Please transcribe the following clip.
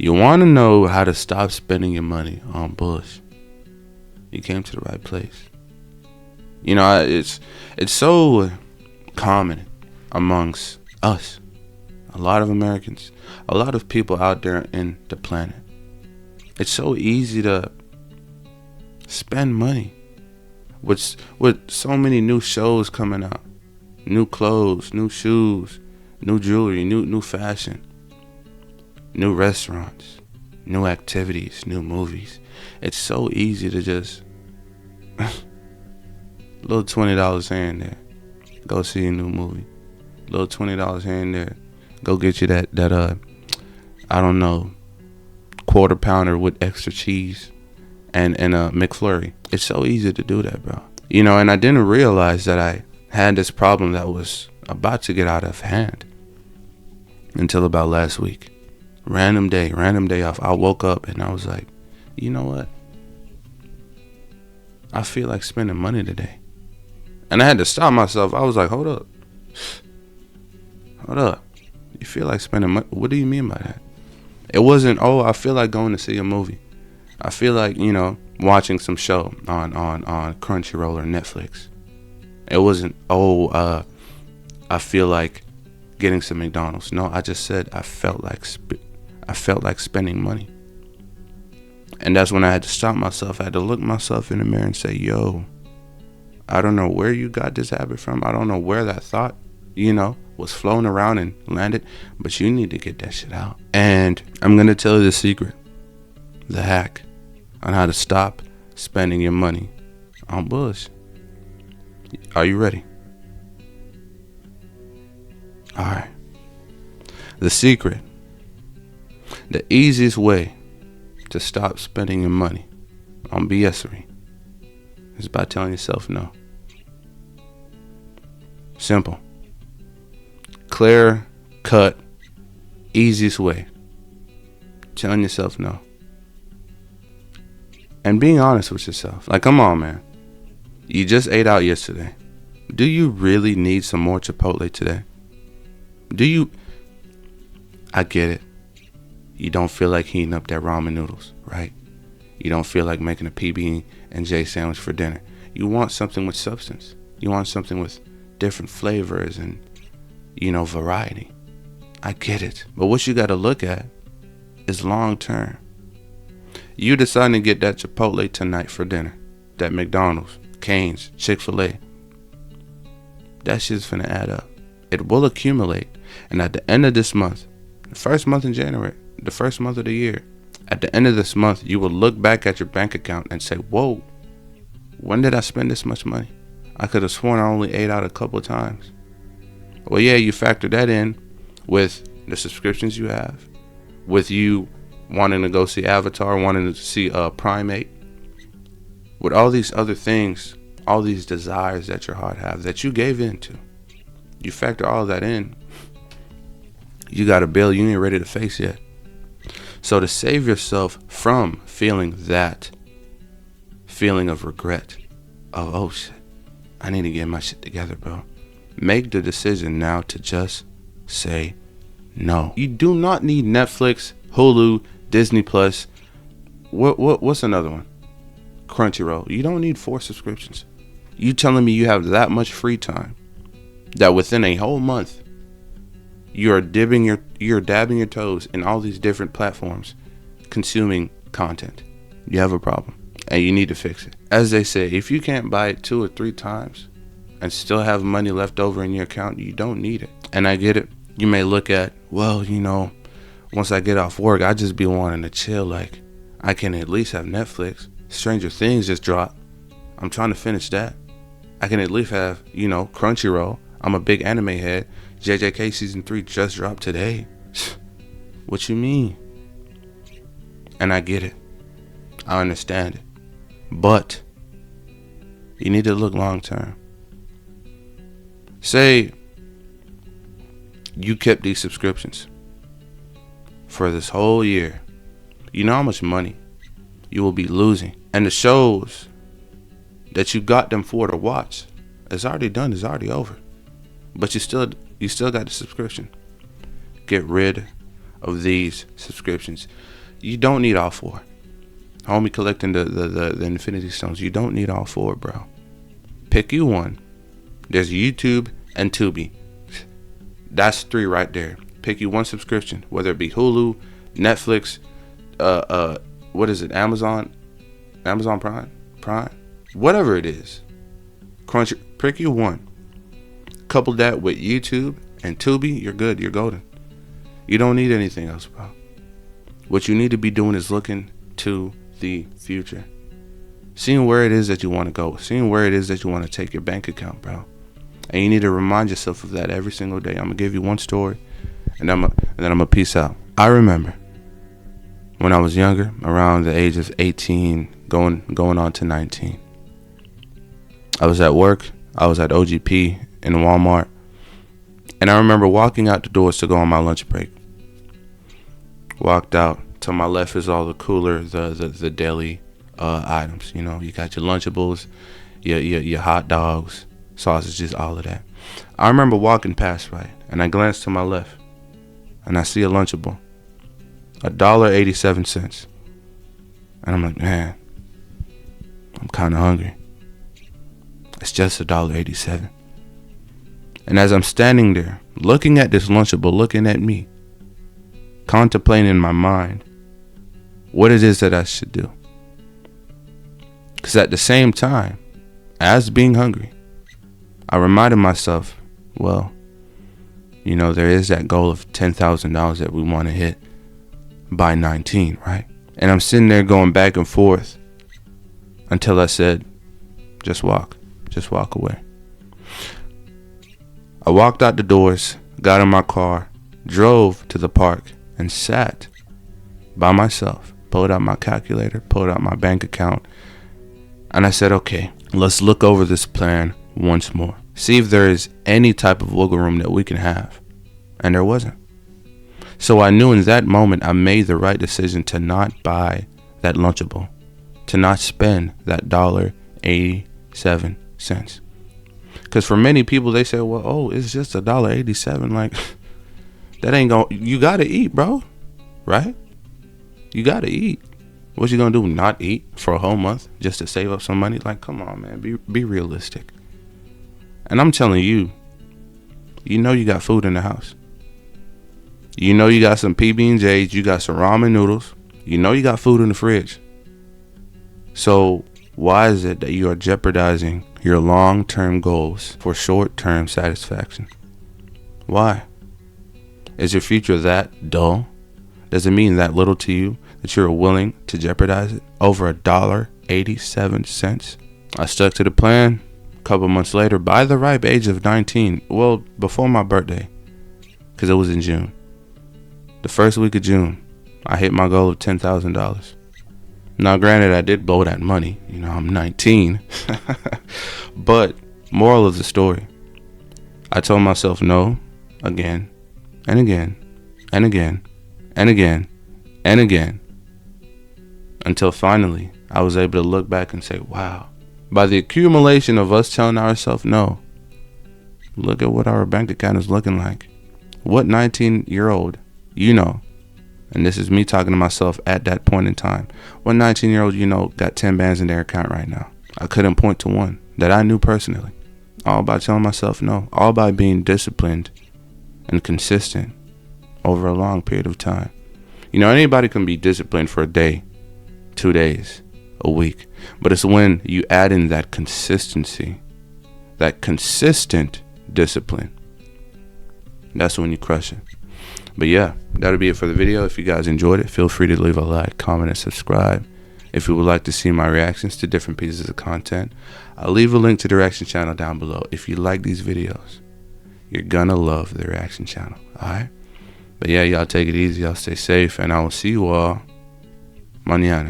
You want to know how to stop spending your money on Bullsh? You came to the right place. You know, it's so common amongst us, a lot of Americans, a lot of people out there in the planet. It's so easy to spend money with so many new shows coming out, new clothes, new shoes, new jewelry, new fashion, new restaurants, new activities, new movies. It's so easy to just little $20 here and there, go see a new movie. Little $20 here and there, go get you that I don't know, quarter pounder with extra cheese and a McFlurry. It's so easy to do that, bro. You know, and I didn't realize that I had this problem that was about to get out of hand until about last week. Random day off. I woke up and I was like, you know what? I feel like spending money today. And I had to stop myself. I was like, hold up. You feel like spending money? What do you mean by that? It wasn't, oh, I feel like going to see a movie. I feel like, you know, watching some show on Crunchyroll or Netflix. It wasn't, oh, I feel like getting some McDonald's. No, I just said I felt like spending money. And that's when I had to stop myself. I had to look myself in the mirror and say, yo, I don't know where you got this habit from. I don't know where that thought, you know, was flown around and landed, but you need to get that shit out. And I'm going to tell you the secret, the hack on how to stop spending your money on Bullsh. Are you ready? All right. The secret, the easiest way to stop spending your money on BSery is by telling yourself no. Simple. Clear cut, easiest way. Telling yourself no. And being honest with yourself. Like, come on, man. You just ate out yesterday. Do you really need some more Chipotle today? Do you? I get it. You don't feel like heating up that ramen noodles, right? You don't feel like making a PB&J sandwich for dinner. You want something with substance. You want something with different flavors and, you know, variety. I get it. But what you got to look at is long term. You deciding to get that Chipotle tonight for dinner, that McDonald's, Cane's, Chick-fil-A, that shit's finna add up. It will accumulate. And at the end of this month, the first month in January, the first month of the year, at the end of this month, you will look back at your bank account and say, whoa, when did I spend this much money? I could have sworn I only ate out a couple of times. Well, yeah, you factor that in with the subscriptions you have, with you wanting to go see Avatar, wanting to see Primate, with all these other things, all these desires that your heart has that you gave into. You factor all of that in, you got a bill you ain't ready to face yet. So to save yourself from feeling that feeling of regret, of, oh shit, I need to get my shit together, bro. Make the decision now to just say no. You do not need Netflix, Hulu, Disney Plus. What's another one? Crunchyroll. You don't need 4 subscriptions. You telling me you have that much free time that within a whole month you're dabbing your toes in all these different platforms consuming content. You have a problem and you need to fix it. As they say, if you can't buy it 2 or 3 times and still have money left over in your account, you don't need it. And I get it. You may look at, well, you know, once I get off work, I just be wanting to chill. Like, I can at least have Netflix. Stranger Things just dropped. I'm trying to finish that. I can at least have, you know, Crunchyroll. I'm a big anime head. JJK season 3 just dropped today. What you mean? And I get it. I understand it. But you need to look long term. Say you kept these subscriptions for this whole year. You know how much money you will be losing. And the shows that you got them for to watch, it's already done, it's already over. But you still got the subscription. Get rid of these subscriptions. You don't need all 4. Homie collecting the Infinity Stones. You don't need all 4, bro. Pick you one. There's YouTube and Tubi. That's 3 right there. Pick you one subscription, whether it be Hulu, Netflix, what is it? Amazon Prime, whatever it is. Crunch. Pick you one. Couple that with YouTube and Tubi, you're good. You're golden. You don't need anything else, bro. What you need to be doing is looking to the future, seeing where it is that you want to go, seeing where it is that you want to take your bank account, bro. And you need to remind yourself of that every single day. I'm gonna give you one story, and then I'm gonna peace out. I remember when I was younger, around the age of 18, going on to 19. I was at work. I was at OGP in Walmart, and I remember walking out the doors to go on my lunch break. Walked out. To my left is all the cooler, the deli items. You know, you got your Lunchables, your hot dogs, sausages, all of that. I remember walking past, right, and I glanced to my left, and I see a Lunchable, $1.87, and I'm like, man, I'm kind of hungry. It's just $1.87. And as I'm standing there, looking at this Lunchable, looking at me, contemplating in my mind what it is that I should do. Because at the same time, as being hungry, I reminded myself, well, you know, there is that goal of $10,000 that we want to hit by 19, right? And I'm sitting there going back and forth until I said, just walk away. I walked out the doors, got in my car, drove to the park, and sat by myself, pulled out my calculator, pulled out my bank account, and I said, okay, let's look over this plan once more. See if there is any type of wiggle room that we can have. And there wasn't. So I knew in that moment I made the right decision to not buy that Lunchable, to not spend that $1.87. Because for many people, they say, well, oh, it's just $1.87. Like, that ain't gonna, you gotta eat, bro. Right? You gotta eat. What you gonna do? Not eat for a whole month just to save up some money? Like, come on, man. Be realistic. And I'm telling you, you know you got food in the house. You know you got some PB&Js. You got some ramen noodles. You know you got food in the fridge. So why is it that you are jeopardizing your long-term goals for short-term satisfaction? Why? Is your future that dull? Does it mean that little to you that you're willing to jeopardize it over $1.87? I stuck to the plan. A couple months later, by the ripe age of 19, well, before my birthday, because it was in June. The first week of June, I hit my goal of $10,000. Now, granted, I did blow that money. You know, I'm 19. But, moral of the story, I told myself no again and again and again and again and again, until finally I was able to look back and say, wow, by the accumulation of us telling ourselves no, look at what our bank account is looking like. What 19-year-old, you know, and this is me talking to myself at that point in time, what 19-year-old, you know, got 10 bands in their account right now? I couldn't point to one that I knew personally. All by telling myself no. All by being disciplined and consistent over a long period of time. You know, anybody can be disciplined for a day, 2 days, a week. But it's when you add in that consistency, that consistent discipline, that's when you crush it. But yeah, that'll be it for the video. If you guys enjoyed it, feel free to leave a like, comment, and subscribe. If you would like to see my reactions to different pieces of content, I'll leave a link to the reaction channel down below. If you like these videos, you're gonna love the reaction channel. Alright? But yeah, y'all take it easy, y'all stay safe, and I will see you all mañana.